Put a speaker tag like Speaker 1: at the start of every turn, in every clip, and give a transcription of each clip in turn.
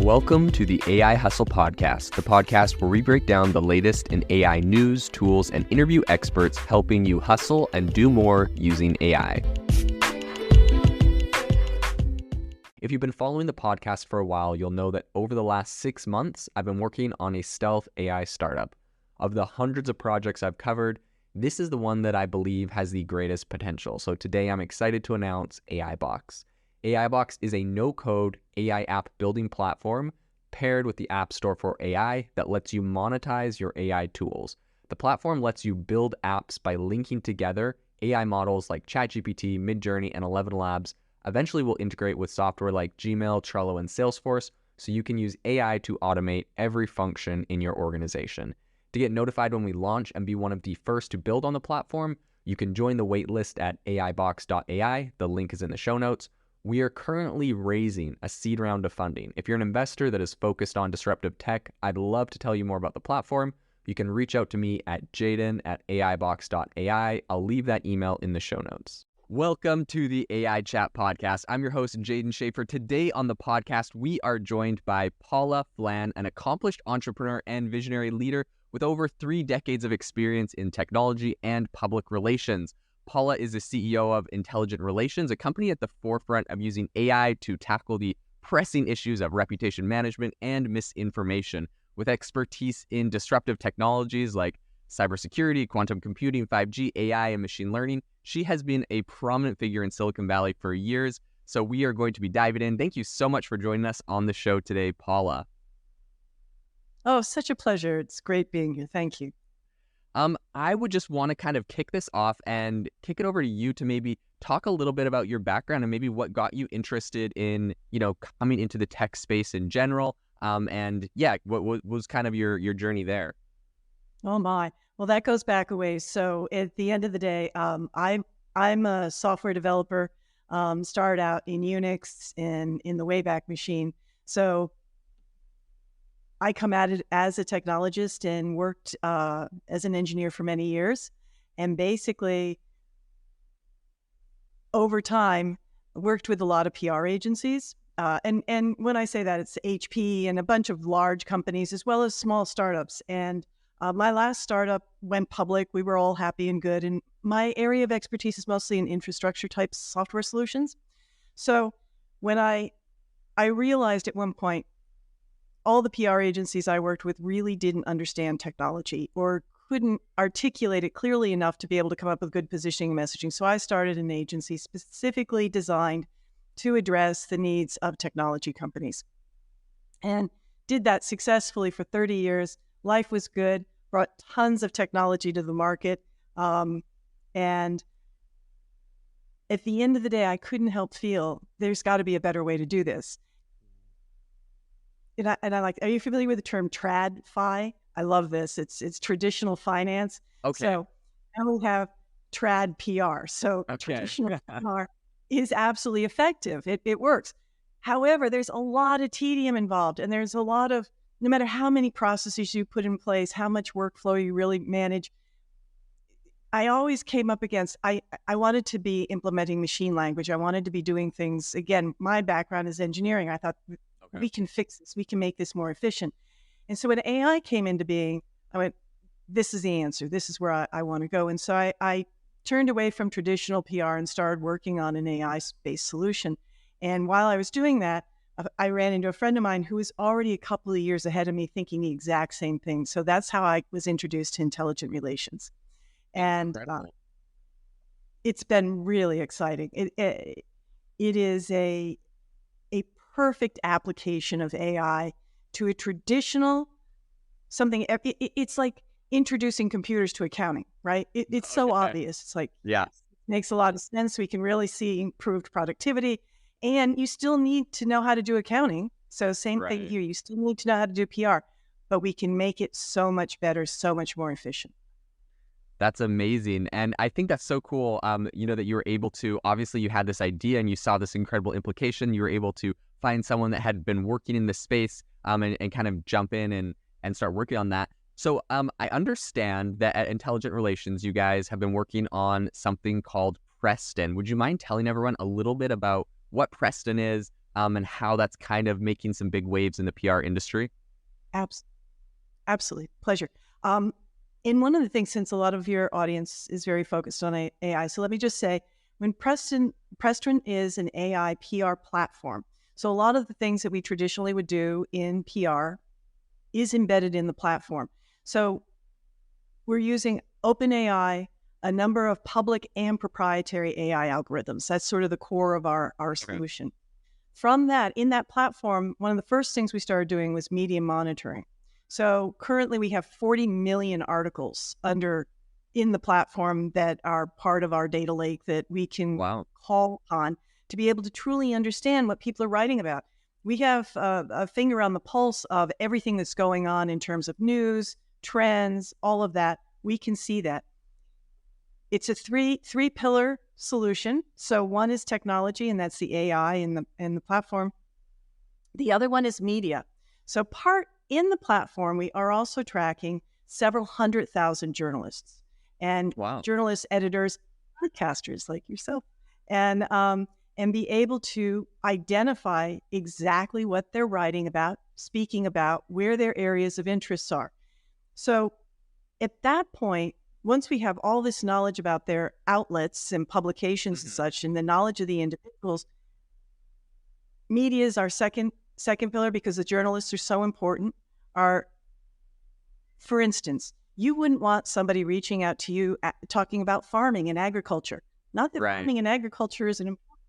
Speaker 1: Welcome to the AI Hustle Podcast, the podcast where we break down the latest in AI news, tools, and interview experts helping you hustle and do more using AI. If you've been following the podcast for a while, you'll know that over the last 6 months, I've been working on a stealth AI startup. Of the hundreds of projects I've covered, this is the one that I believe has the greatest potential. So today I'm excited to announce AI Box. AI Box is a no-code AI app building platform paired with the App Store for AI that lets you monetize your AI tools. The platform lets you build apps by linking together AI models like ChatGPT, Midjourney, and 11 Labs. Eventually, we'll integrate with software like Gmail, Trello, and Salesforce, so you can use AI to automate every function in your organization. To get notified when we launch and be one of the first to build on the platform, you can join the waitlist at aibox.ai. The link is in the show notes. We are currently raising a seed round of funding. If you're an investor that is focused on disruptive tech, I'd love to tell you more about the platform. You can reach out to me at jaden@aibox.ai. I'll leave that email in the show notes. Welcome to the AI Chat Podcast. I'm your host, Jaden Schaefer. Today on the podcast, we are joined by Paula Phelan, an accomplished entrepreneur and visionary leader with over 3 decades of experience in technology and public relations. Paula is the CEO of Intelligent Relations, a company at the forefront of using AI to tackle the pressing issues of reputation management and misinformation. With expertise in disruptive technologies like cybersecurity, quantum computing, 5G, AI, and machine learning, she has been a prominent figure in Silicon Valley for years. So we are going to be diving in. Thank you so much for joining us on the show today, Paula.
Speaker 2: Oh, such a pleasure. It's great being here. Thank you.
Speaker 1: I would just want to kind of kick this off and kick it over to you to maybe talk a little bit about your background and maybe what got you interested in, coming into the tech space in general. What was kind of your journey there?
Speaker 2: Oh my. Well, that goes back a ways. So at the end of the day, I'm a software developer, started out in Unix and in the Wayback Machine. So I come at it as a technologist and worked as an engineer for many years. And basically, over time, worked with a lot of PR agencies. And when I say that, it's HP and a bunch of large companies, as well as small startups. And my last startup went public. We were all happy and good. And my area of expertise is mostly in infrastructure type software solutions. So when I realized at one point, all the PR agencies I worked with really didn't understand technology or couldn't articulate it clearly enough to be able to come up with good positioning and messaging. So I started an agency specifically designed to address the needs of technology companies and did that successfully for 30 years. Life was good, brought tons of technology to the market. And at the end of the day, I couldn't help feel there's got to be a better way to do this. And I like, are you familiar with the term TradFi? I love this. It's traditional finance.
Speaker 1: Okay.
Speaker 2: So now we have trad PR. So traditional PR is absolutely effective. It works. However, there's a lot of tedium involved, and there's a lot of, no matter how many processes you put in place, how much workflow you really manage, I always came up against, I wanted to be implementing machine language. I wanted to be doing things, again, my background is engineering. I thought, we can fix this. We can make this more efficient. And so when AI came into being, I went, this is the answer. This is where I want to go. And so I turned away from traditional PR and started working on an AI-based solution. And while I was doing that, I ran into a friend of mine who was already a couple of years ahead of me thinking the exact same thing. So that's how I was introduced to Intelligent Relations. And it's been really exciting. It is a perfect application of AI to a traditional something. It's like introducing computers to accounting, right? It's so obvious. It's like,
Speaker 1: yeah,
Speaker 2: it makes a lot of sense. We can really see improved productivity, and you still need to know how to do accounting. So same thing here. You still need to know how to do PR, but we can make it so much better, so much more efficient.
Speaker 1: That's amazing. And I think that's so cool, that you were able to, obviously you had this idea and you saw this incredible implication. You were able to find someone that had been working in this space and kind of jump in and start working on that. So I understand that at Intelligent Relations, you guys have been working on something called Preston. Would you mind telling everyone a little bit about what Preston is, and how that's kind of making some big waves in the PR industry?
Speaker 2: Absolutely. Pleasure. And one of the things, since a lot of your audience is very focused on AI, so let me just say, when Preston is an AI PR platform. So a lot of the things that we traditionally would do in PR is embedded in the platform. So we're using OpenAI, a number of public and proprietary AI algorithms. That's sort of the core of our solution. From that, in that platform, one of the first things we started doing was media monitoring. So currently we have 40 million articles in the platform that are part of our data lake that we can call on to be able to truly understand what people are writing about. We have a finger on the pulse of everything that's going on in terms of news, trends, all of that. We can see that. It's a three-pillar solution. So one is technology, and that's the AI in the platform. The other one is media. So in the platform, we are also tracking several 100,000 journalists and journalists, editors, podcasters like yourself, and be able to identify exactly what they're writing about, speaking about, where their areas of interest are. So at that point, once we have all this knowledge about their outlets and publications and such, and the knowledge of the individuals, media is our second pillar because the journalists are so important. For instance, you wouldn't want somebody reaching out to you talking about farming and agriculture. Not that farming and agriculture isn't important,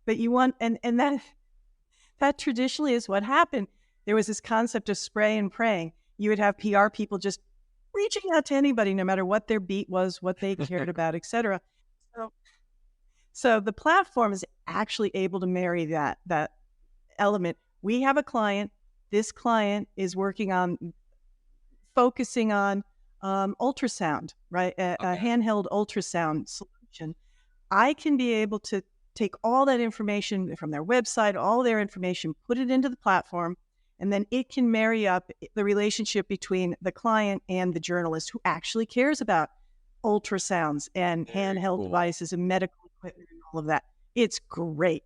Speaker 2: but you want, and that traditionally is what happened. There was this concept of spray and praying. You would have PR people just reaching out to anybody, no matter what their beat was, what they cared about, et cetera. So the platform is actually able to marry that element. We have a client. This client is focusing on ultrasound, right? A handheld ultrasound solution. I can be able to take all that information from their website, all their information, put it into the platform, and then it can marry up the relationship between the client and the journalist who actually cares about ultrasounds and handheld devices and medical equipment and all of that. It's great.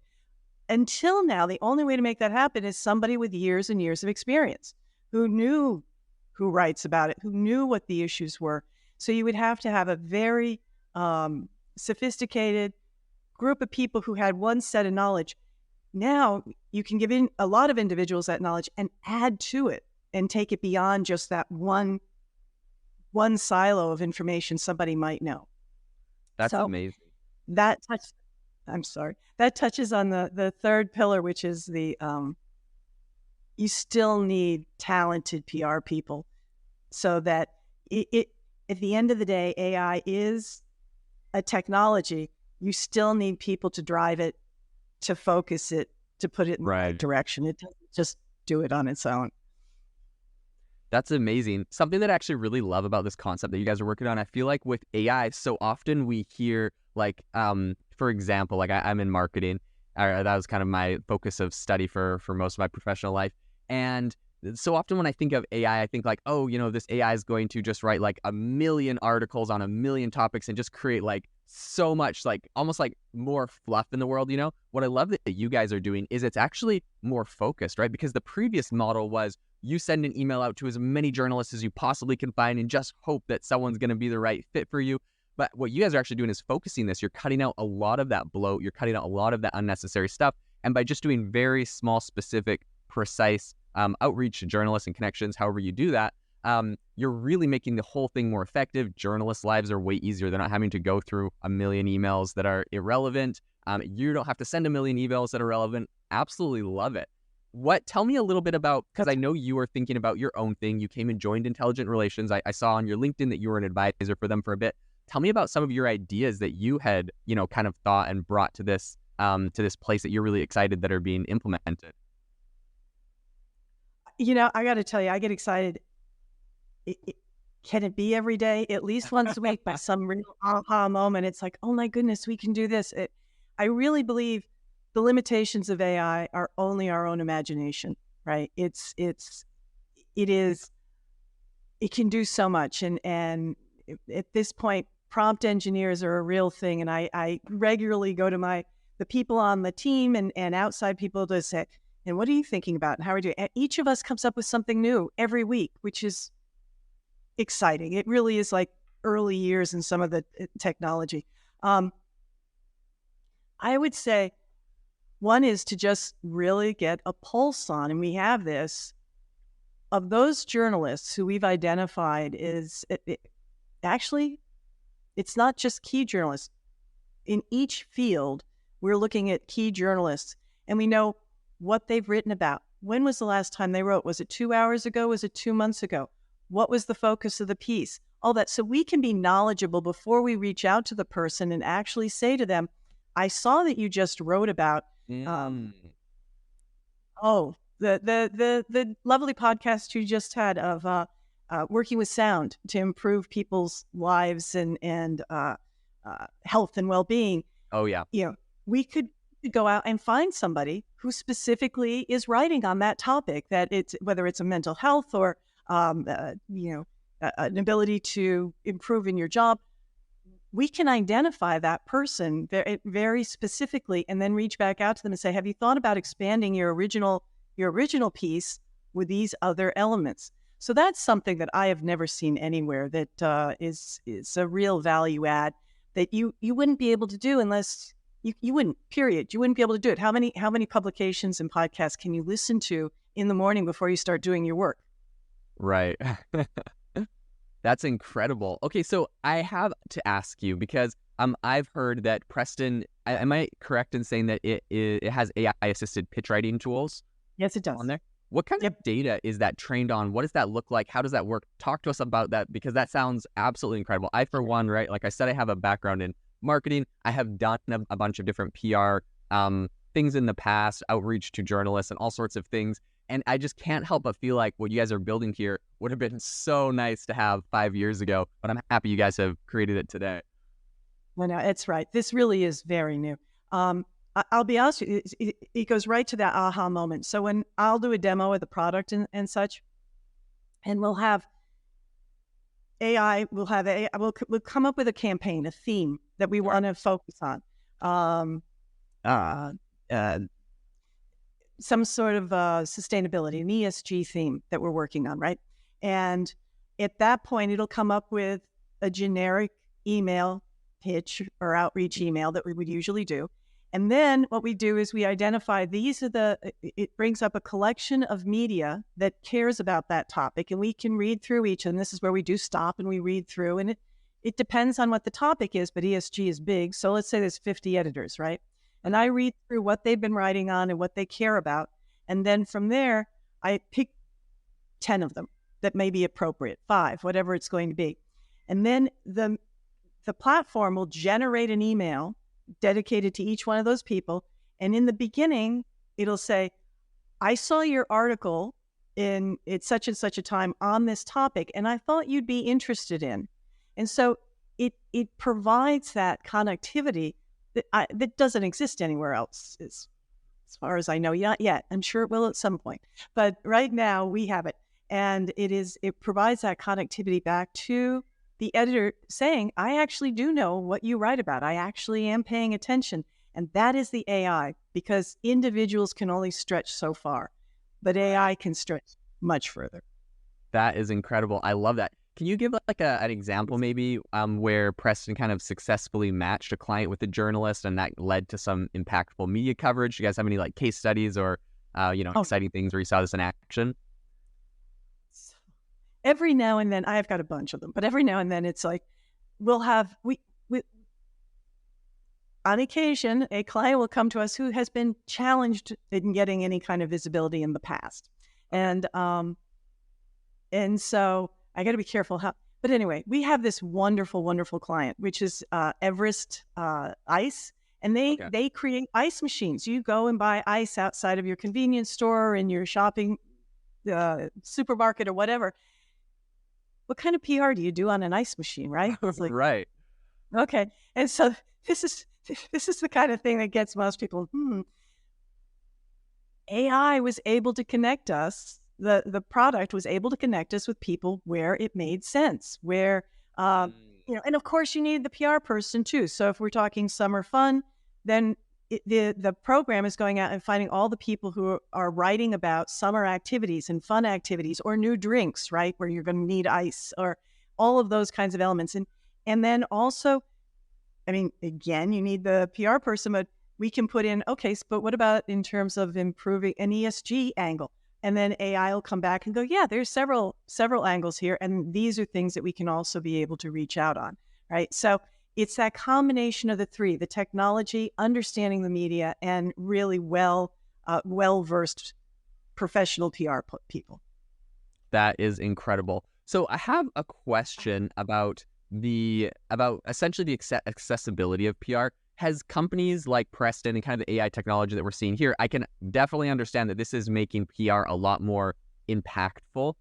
Speaker 2: Until now, the only way to make that happen is somebody with years and years of experience who knew who writes about it, who knew what the issues were. So you would have to have a very sophisticated group of people who had one set of knowledge. Now you can give in a lot of individuals that knowledge and add to it and take it beyond just that one silo of information somebody might know.
Speaker 1: That's amazing.
Speaker 2: That touches on the third pillar, which is the you still need talented PR people, so that it at the end of the day, AI is a technology. You still need people to drive it, to focus it, to put it in the right direction. It doesn't just do it on its own.
Speaker 1: That's amazing. Something that I actually really love about this concept that you guys are working on, I feel like with AI, so often we hear like, for example, like I'm in marketing. That was kind of my focus of study for most of my professional life. And so often when I think of AI, I think like, oh, this AI is going to just write like 1 million articles on 1 million topics and just create like so much, like almost like more fluff in the world. What I love that you guys are doing is it's actually more focused, right? Because the previous model was you send an email out to as many journalists as you possibly can find and just hope that someone's going to be the right fit for you. But what you guys are actually doing is focusing this. You're cutting out a lot of that bloat. You're cutting out a lot of that unnecessary stuff. And by just doing very small, specific, precise outreach to journalists and connections, however you do that, you're really making the whole thing more effective. Journalists' lives are way easier. They're not having to go through 1 million emails that are irrelevant. You don't have to send 1 million emails that are relevant. Absolutely love it. Tell me a little bit about, because I know you were thinking about your own thing. You came and joined Intelligent Relations. I saw on your LinkedIn that you were an advisor for them for a bit. Tell me about some of your ideas that you had, kind of thought and brought to this place that you're really excited that are being implemented.
Speaker 2: I got to tell you, I get excited. Can it be every day? At least once a week by some real aha moment. It's like, oh my goodness, we can do this. I really believe the limitations of AI are only our own imagination, right? It can do so much. And at this point, prompt engineers are a real thing. And I regularly go to my the people on the team and outside people to say, and what are you thinking about? And how are you doing? And each of us comes up with something new every week, which is exciting. It really is like early years in some of the technology. I would say one is to just really get a pulse on, and we have this, of those journalists who we've identified actually, it's not just key journalists. In each field, we're looking at key journalists, and we know what they've written about. When was the last time they wrote? Was it 2 hours ago? Was it 2 months ago? What was the focus of the piece? All that. So we can be knowledgeable before we reach out to the person and actually say to them, I saw that you just wrote about, the lovely podcast you just had of working with sound to improve people's lives and health and well-being.
Speaker 1: Oh, yeah.
Speaker 2: We could go out and find somebody who specifically is writing on that topic, that it's whether it's a mental health or an ability to improve in your job. We can identify that person very, very specifically and then reach back out to them and say, have you thought about expanding your original piece with these other elements? So that's something that I have never seen anywhere that is a real value add that you wouldn't be able to do unless you wouldn't, period. You wouldn't be able to do it. How many publications and podcasts can you listen to in the morning before you start doing your work?
Speaker 1: Right. That's incredible. Okay, so I have to ask you because I've heard that Preston, am I correct in saying that it has AI assisted pitch writing tools?
Speaker 2: Yes, it does.
Speaker 1: On there. What kind of data is that trained on? What does that look like? How does that work? Talk to us about that, because that sounds absolutely incredible. I, for one, right, like I said, I have a background in marketing. I have done a bunch of different PR things in the past, outreach to journalists and all sorts of things. And I just can't help but feel like what you guys are building here would have been so nice to have 5 years ago, but I'm happy you guys have created it today.
Speaker 2: Well, no, it's right. This really is very new. I'll be honest with you, it goes right to that aha moment. So when I'll do a demo of the product and such, and we'll have AI, we'll come up with a campaign, a theme that we want to focus on. Some sort of sustainability, an ESG theme that we're working on, right? And at that point, it'll come up with a generic email pitch or outreach email that we would usually do. And then what we do is we identify it brings up a collection of media that cares about that topic, and we can read through each. And this is where we do stop and we read through. And it depends on what the topic is, but ESG is big. So let's say there's 50 editors, right? And I read through what they've been writing on and what they care about. And then from there, I pick 10 of them that may be appropriate, 5, whatever it's going to be. And then the platform will generate an email dedicated to each one of those people. And in the beginning, it'll say, I saw your article it's such and such a time on this topic, and I thought you'd be interested in. And so it provides that connectivity that doesn't exist anywhere else, as far as I know. Not yet. I'm sure it will at some point. But right now we have it. And it provides that connectivity back to the editor saying, I actually do know what you write about. I actually am paying attention. And that is the AI, because individuals can only stretch so far, but AI can stretch much further.
Speaker 1: That is incredible. I love that. Can you give like an example maybe where Preston kind of successfully matched a client with a journalist and that led to some impactful media coverage? Do you guys have any like case studies or, exciting things where you saw this in action?
Speaker 2: Every now and then, I've got a bunch of them, but every now and then it's like, on occasion, a client will come to us who has been challenged in getting any kind of visibility in the past. And so I got to be careful but anyway, we have this wonderful, wonderful client, which is Everest Ice. And they create ice machines. You go and buy ice outside of your convenience store, in your shopping supermarket or whatever. What kind of PR do you do on an ice machine, right? It's like,
Speaker 1: right.
Speaker 2: Okay. And so this is the kind of thing that gets most people, AI was able to connect us. The product was able to connect us with people where it made sense, where, and of course you need the PR person too. So if we're talking summer fun, then the program is going out and finding all the people who are writing about summer activities and fun activities or new drinks, right, where you're going to need ice or all of those kinds of elements. And then also, I mean, again, you need the PR person, but we can put in, okay, but what about in terms of improving an ESG angle? And then AI will come back and go, yeah, there's several angles here. And these are things that we can also be able to reach out on, right? So it's that combination of the three, the technology, understanding the media, and really well-versed professional PR people.
Speaker 1: That is incredible. So I have a question about essentially the accessibility of PR. Has companies like Preston and kind of the AI technology that we're seeing here, I can definitely understand that this is making PR a lot more impactful.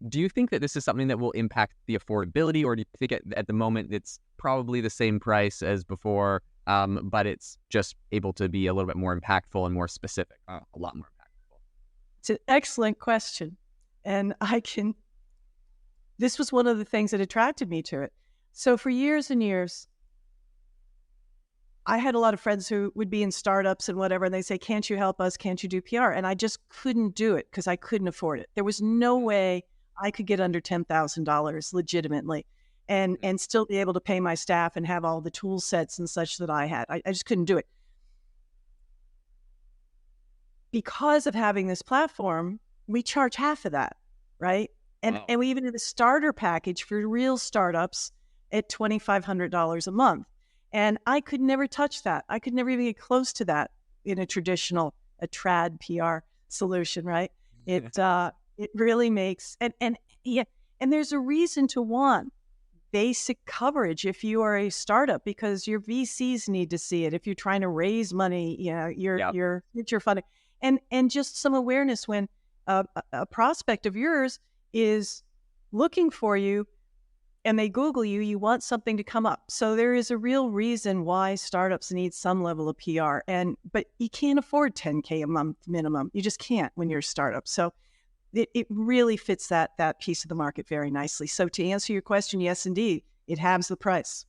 Speaker 1: Do you think that this is something that will impact the affordability, or do you think at the moment it's probably the same price as before, but it's just able to be a little bit more impactful and more specific, a lot more impactful?
Speaker 2: It's an excellent question. And this was one of the things that attracted me to it. So for years and years, I had a lot of friends who would be in startups and whatever, and they say, can't you help us? Can't you do PR? And I just couldn't do it because I couldn't afford it. There was no way I could get under $10,000 legitimately and still be able to pay my staff and have all the tool sets and such that I had. I just couldn't do it. Because of having this platform, we charge half of that, right? And we even have a starter package for real startups at $2,500 a month. And I could never touch that. I could never even get close to that in a trad PR solution, right? It really makes, and there's a reason to want basic coverage if you are a startup, because your VCs need to see it. If you're trying to raise money, your future funding, and just some awareness when a prospect of yours is looking for you and they Google you, you want something to come up. So there is a real reason why startups need some level of PR, but you can't afford $10K a month minimum. You just can't when you're a startup. So it really fits that piece of the market very nicely. So to answer your question, yes, indeed, it halves the price.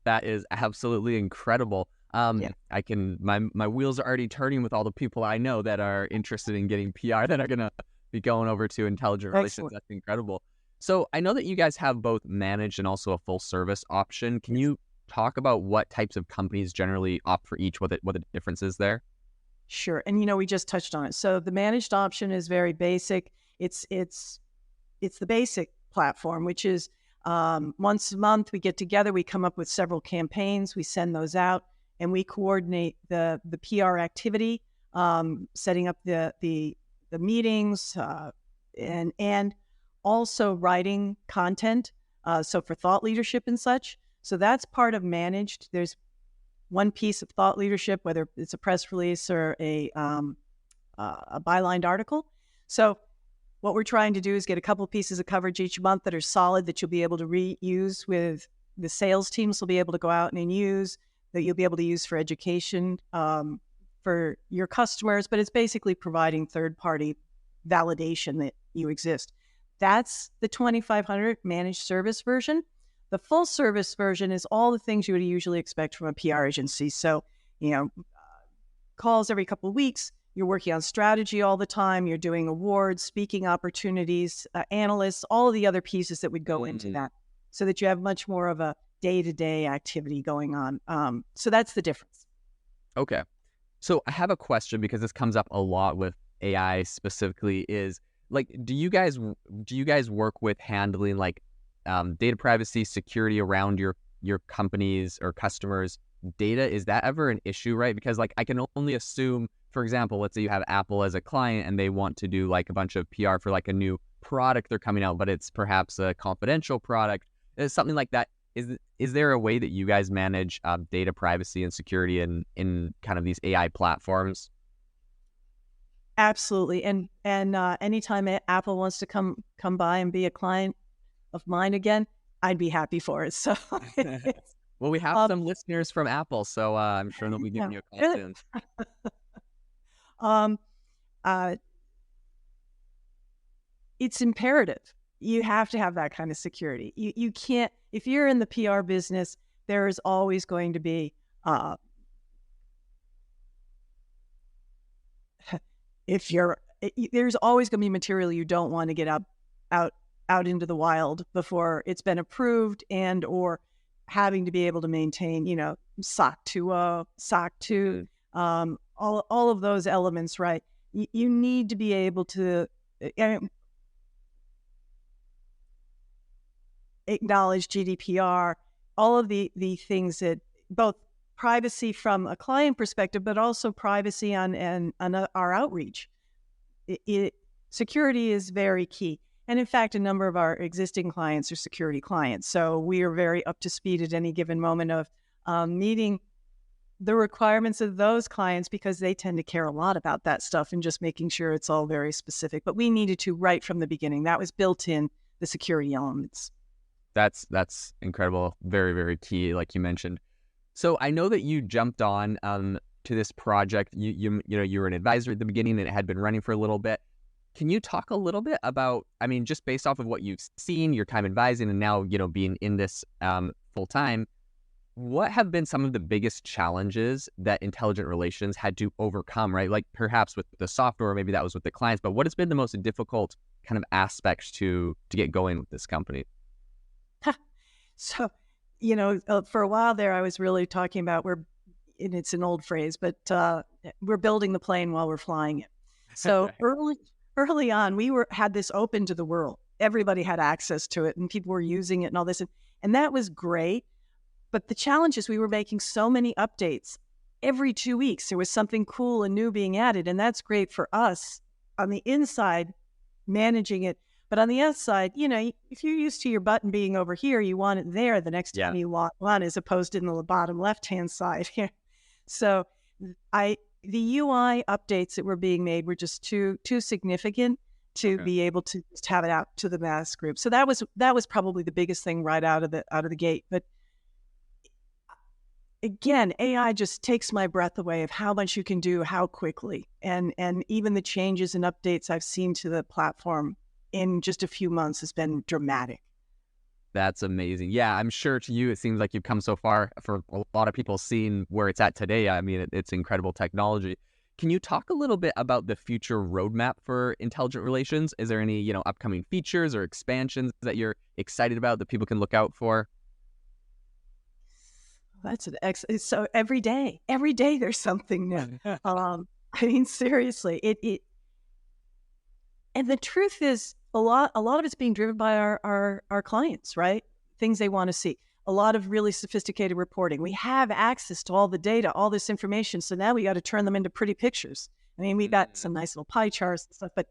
Speaker 1: That is absolutely incredible. I can, my wheels are already turning with all the people I know that are interested in getting PR that are going to be going over to Intelligent Relations. That's incredible. So I know that you guys have both managed and also a full service option. Can you talk about what types of companies generally opt for each, what the difference is there?
Speaker 2: Sure. And we just touched on it. So the managed option is very basic. It's the basic platform, which is once a month we get together, we come up with several campaigns, we send those out, and we coordinate the PR activity, setting up the meetings, and also writing content, so for thought leadership and such. So that's part of managed. There's one piece of thought leadership, whether it's a press release or a bylined article. So what we're trying to do is get a couple pieces of coverage each month that are solid, that you'll be able to reuse with the sales teams will be able to go out and use, that you'll be able to use for education for your customers. But it's basically providing third-party validation that you exist. That's the 2,500 managed service version. The full service version is all the things you would usually expect from a PR agency. So, calls every couple of weeks. You're working on strategy all the time. You're doing awards, speaking opportunities, analysts, all of the other pieces that would go into that, so that you have much more of a day-to-day activity going on. So that's the difference.
Speaker 1: Okay. So I have a question, because this comes up a lot with AI specifically, is like, do you guys work with handling like data privacy, security around your companies or customers' data? Is that ever an issue, right? Because like I can only assume, for example, let's say you have Apple as a client and they want to do like a bunch of PR for like a new product they're coming out, but it's perhaps a confidential product, something like that. Is there a way that you guys manage data privacy and security in kind of these AI platforms?
Speaker 2: Absolutely. And anytime Apple wants to come by and be a client of mine again, I'd be happy for it. So
Speaker 1: well, we have some listeners from Apple, so I'm sure they'll be giving you a call
Speaker 2: soon. It's imperative. You have to have that kind of security. You can't, if you're in the PR business, there is always going to be if you're, there's always going to be material you don't want to get out into the wild before it's been approved, and or having to be able to maintain, SOC 2, SOC 2, all of those elements, right? You need to be able to acknowledge GDPR, all of the things that both privacy from a client perspective, but also privacy on our outreach. Security is very key. And in fact, a number of our existing clients are security clients. So we are very up to speed at any given moment of meeting the requirements of those clients, because they tend to care a lot about that stuff and just making sure it's all very specific. But we needed to right from the beginning. That was built in the security elements.
Speaker 1: That's incredible. Very, very key, like you mentioned. So I know that you jumped on to this project. You were an advisor at the beginning and it had been running for a little bit. Can you talk a little bit about, I mean, just based off of what you've seen, your time advising, and now, being in this full time, what have been some of the biggest challenges that Intelligent Relations had to overcome, right? Like perhaps with the software, maybe that was with the clients, but what has been the most difficult kind of aspects to get going with this company?
Speaker 2: So, for a while there, I was really talking about and it's an old phrase, but we're building the plane while we're flying it. So early on, we had this open to the world. Everybody had access to it and people were using it and all this. And that was great. But the challenge is we were making so many updates. Every 2 weeks, there was something cool and new being added. And that's great for us on the inside, managing it. But on the outside, if you're used to your button being over here, you want it there the next time you log on, as opposed to in the bottom left-hand side here. So the UI updates that were being made were just too significant to be able to just have it out to the mass group. So that was probably the biggest thing right out of the gate. But again, AI just takes my breath away of how much you can do, how quickly, and even the changes and updates I've seen to the platform in just a few months has been dramatic.
Speaker 1: That's amazing. Yeah, I'm sure to you, it seems like you've come so far. For a lot of people seeing where it's at today, I mean, it's incredible technology. Can you talk a little bit about the future roadmap for Intelligent Relations? Is there any, upcoming features or expansions that you're excited about that people can look out for?
Speaker 2: That's so every day there's something new. I mean, seriously, it and the truth is a lot of it's being driven by our clients, right? Things they want to see. A lot of really sophisticated reporting. We have access to all the data, all this information. So now we got to turn them into pretty pictures. I mean, we've got some nice little pie charts and stuff, but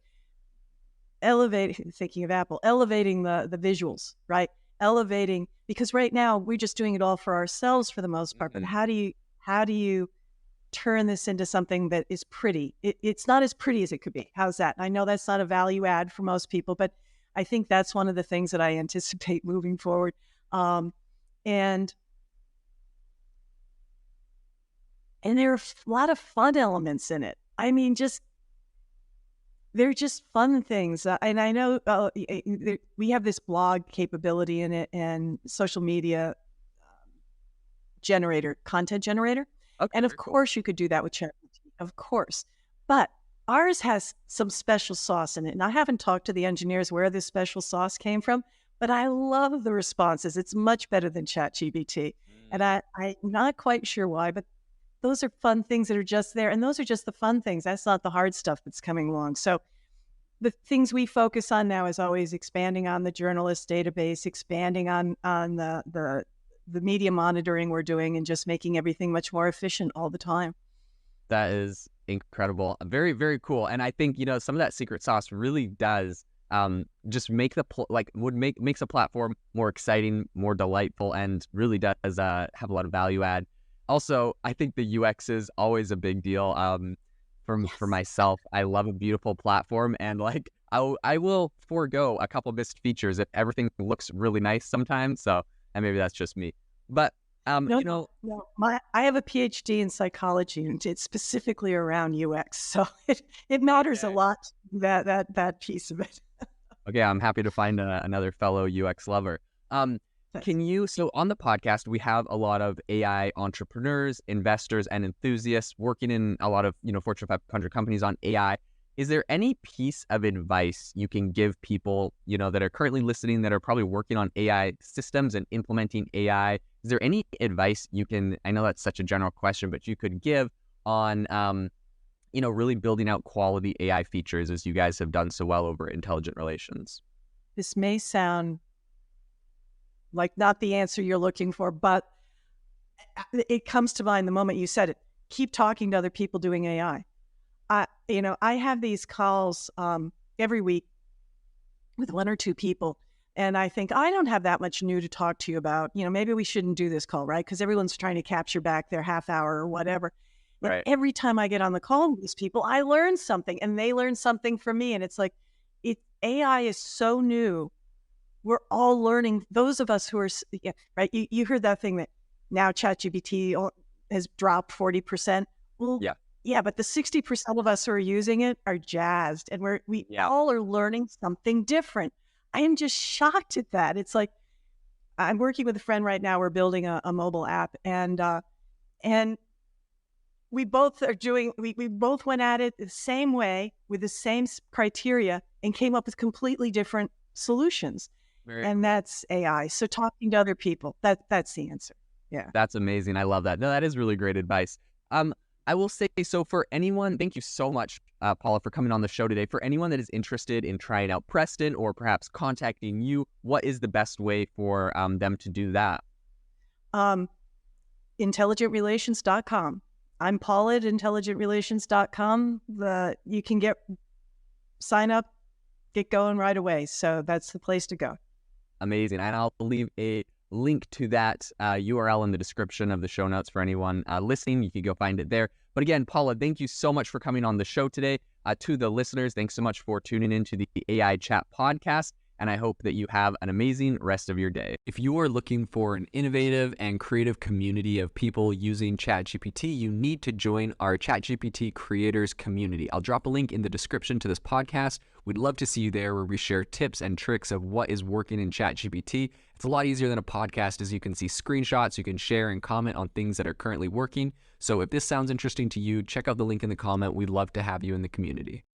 Speaker 2: thinking of Apple, elevating the visuals, right? Elevating, because right now we're just doing it all for ourselves for the most part. But how do you turn this into something that is pretty? It's not as pretty as it could be. How's that? I know that's not a value add for most people, but I think that's one of the things that I anticipate moving forward. And there are a lot of fun elements in it. I mean, they're just fun things. And I know we have this blog capability in it and social media content generator. Okay, and of course you could do that with ChatGPT, of course. But ours has some special sauce in it. And I haven't talked to the engineers where this special sauce came from, but I love the responses. It's much better than ChatGPT. And I'm not quite sure why, but those are fun things that are just there. And those are just the fun things. That's not the hard stuff that's coming along. So the things we focus on now is always expanding on the journalist database, expanding on the media monitoring we're doing, and just making everything much more efficient all the time.
Speaker 1: That is incredible. Very, very cool. And I think, some of that secret sauce really does just make makes a platform more exciting, more delightful, and really does have a lot of value add. Also, I think the UX is always a big deal. For myself, I love a beautiful platform, and I will forego a couple missed features if everything looks really nice sometimes. So, and maybe that's just me, but
Speaker 2: no, I have a PhD in psychology, and it's specifically around UX, so it matters a lot, that piece of it.
Speaker 1: Okay, I'm happy to find another fellow UX lover. So on the podcast, we have a lot of AI entrepreneurs, investors, and enthusiasts working in a lot of, Fortune 500 companies on AI. Is there any piece of advice you can give people, that are currently listening, that are probably working on AI systems and implementing AI? Is there any advice you can, I know that's such a general question, but you could give on, really building out quality AI features as you guys have done so well over Intelligent Relations?
Speaker 2: This may sound like not the answer you're looking for, but it comes to mind the moment you said it. Keep talking to other people doing AI. I have these calls every week with one or two people, and I think I don't have that much new to talk to you about. Maybe we shouldn't do this call, right? Because everyone's trying to capture back their half hour or whatever.
Speaker 1: Right.
Speaker 2: And every time I get on the call with these people, I learn something, and they learn something from me. And it's like, AI is so new. We're all learning. Those of us who are, right? You heard that thing that now ChatGPT has dropped 40%. Well, yeah, but the 60% of us who are using it are jazzed, and we all are learning something different. I am just shocked at that. It's like, I'm working with a friend right now. We're building a mobile app, and we both are doing. We both went at it the same way with the same criteria and came up with completely different solutions. And that's AI. So talking to other people, that's the answer. Yeah,
Speaker 1: that's amazing. I love that. No, that is really great advice. I will say, so for anyone, thank you so much, Paula, for coming on the show today. For anyone that is interested in trying out Preston or perhaps contacting you, what is the best way for them to do that?
Speaker 2: IntelligentRelations.com. I'm Paula at IntelligentRelations.com. You can sign up, get going right away. So that's the place to go.
Speaker 1: Amazing. And I'll leave a link to that URL in the description of the show notes for anyone listening. You can go find it there. But again, Paula, thank you so much for coming on the show today. To the listeners, thanks so much for tuning into the AI Chat podcast, and I hope that you have an amazing rest of your day. If you are looking for an innovative and creative community of people using ChatGPT, you need to join our ChatGPT creators community. I'll drop a link in the description to this podcast. We'd love to see you there, where we share tips and tricks of what is working in ChatGPT. It's a lot easier than a podcast, as you can see screenshots, you can share and comment on things that are currently working. So if this sounds interesting to you, check out the link in the comment. We'd love to have you in the community.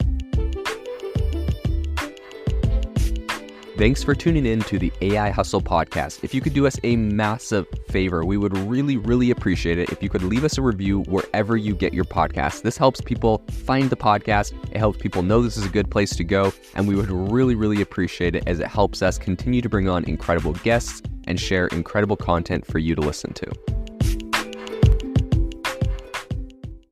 Speaker 1: Thanks for tuning in to the AI Hustle podcast. If you could do us a massive favor, we would really, really appreciate it if you could leave us a review wherever you get your podcasts. This helps people find the podcast. It helps people know this is a good place to go. And we would really, really appreciate it, as it helps us continue to bring on incredible guests and share incredible content for you to listen to.